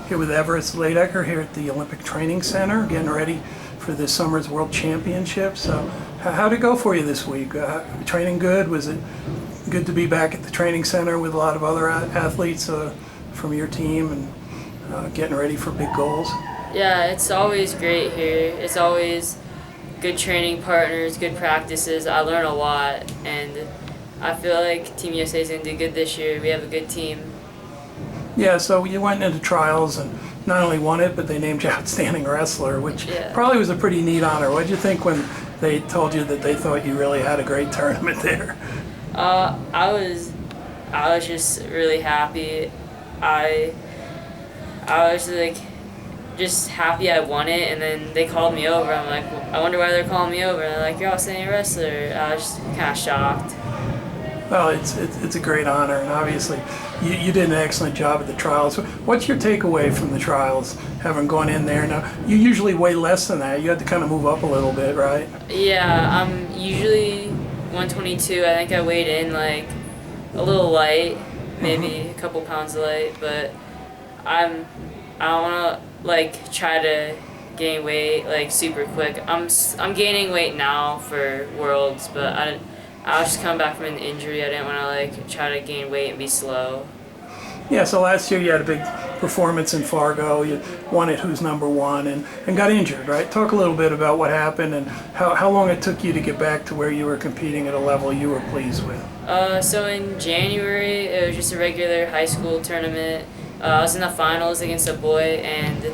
Here with Everest Leydecker here at the Olympic Training Center, getting ready for this summer's World Championship. So, how'd it go for you this week? Training good? Was it good to be back at the training center with a lot of other athletes from your team and getting ready for big goals? Yeah, it's always great here. It's always good training partners, good practices. I learn a lot, and I feel like Team USA is going to do good this year. We have a good team. Yeah, so you went into trials and not only won it, but they named you Outstanding Wrestler, which Yeah. probably was a pretty neat honor. What did you think when they told you that they thought you really had a great tournament there? I was just really happy. I was like just happy I won it, and then they called me over. I'm like, I wonder why they're calling me over. And they're like, you're Outstanding Wrestler. I was just kind of shocked. Well, it's a great honor, and obviously you did an excellent job at the trials. What's your takeaway from the trials, having gone in there? Now, you usually weigh less than that. You had to kind of move up a little bit, right? Yeah, I'm usually 122. I think I weighed in like a little light, maybe a couple pounds light, but I don't want to like try to gain weight like super quick. I'm gaining weight now for Worlds, but I was just coming back from an injury. I didn't want to like try to gain weight and be slow. Yeah, so last year you had a big performance in Fargo. You won it Who's Number One and got injured, right? Talk a little bit about what happened and how long it took you to get back to where you were competing at a level you were pleased with. So in January, it was just a regular high school tournament. I was in the finals against a boy, and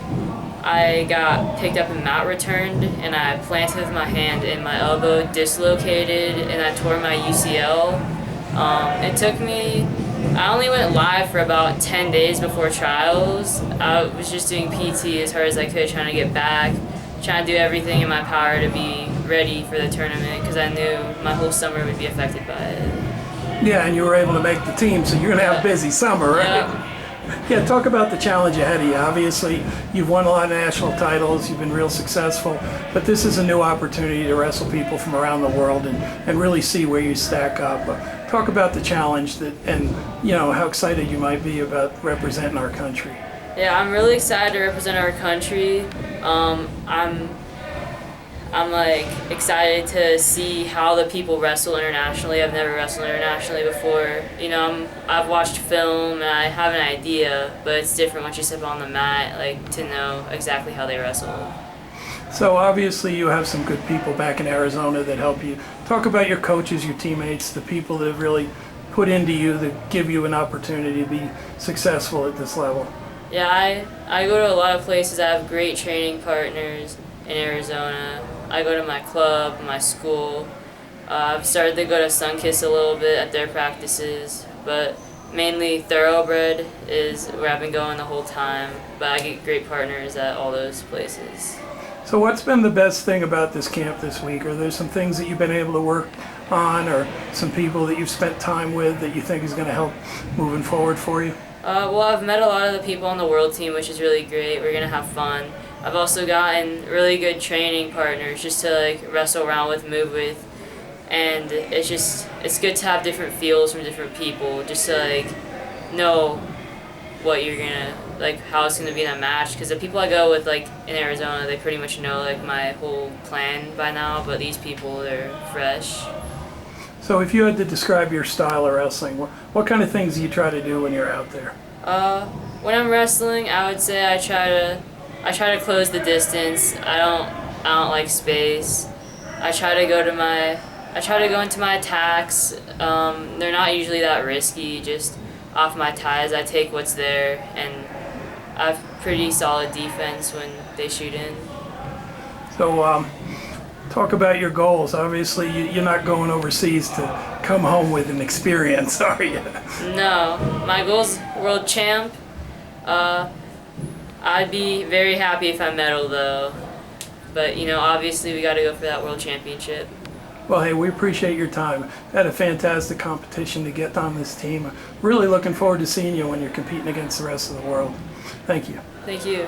I got picked up and mat returned, and I planted with my hand, and my elbow dislocated, and I tore my UCL. It took me, I only went live for about 10 days before trials. I was just doing PT as hard as I could, trying to get back, trying to do everything in my power to be ready for the tournament, because I knew my whole summer would be affected by it. Yeah, and you were able to make the team, so you're going to have a busy summer, right? Yeah. Yeah, talk about the challenge ahead of you. Obviously, you've won a lot of national titles, you've been real successful, but this is a new opportunity to wrestle people from around the world and really see where you stack up. Talk about the challenge and how excited you might be about representing our country. Yeah, I'm really excited to represent our country. I'm like excited to see how the people wrestle internationally. I've never wrestled internationally before. I've watched film and I have an idea, but it's different once you step on the mat, like to know exactly how they wrestle. So obviously you have some good people back in Arizona that help you. Talk about your coaches, your teammates, the people that have really put into you that give you an opportunity to be successful at this level. Yeah, I go to a lot of places. I have great training partners in Arizona. I go to my club, my school. I've started to go to Sunkiss a little bit at their practices, but mainly Thoroughbred is where I've been going the whole time, but I get great partners at all those places. So what's been the best thing about this camp this week? Are there some things that you've been able to work on, or some people that you've spent time with that you think is going to help moving forward for you? Well, I've met a lot of the people on the world team, which is really great. We're going to have fun. I've also gotten really good training partners just to like wrestle around with, move with, and it's good to have different feels from different people, just to like know what you're gonna like, how it's gonna be in a match. Because the people I go with like in Arizona, they pretty much know like my whole plan by now, but these people, they're fresh. So if you had to describe your style of wrestling, what kind of things do you try to do when you're out there? When I'm wrestling, I would say I try to close the distance. I don't like space. I try to go into my attacks. They're not usually that risky. Just off my ties, I take what's there, and I have pretty solid defense when they shoot in. So talk about your goals. Obviously, you're not going overseas to come home with an experience, are you? No, my goal's world champ. I'd be very happy if I medal though, but obviously we got to go for that world championship. Well, hey, we appreciate your time. Had a fantastic competition to get on this team. Really looking forward to seeing you when you're competing against the rest of the world. Thank you. Thank you.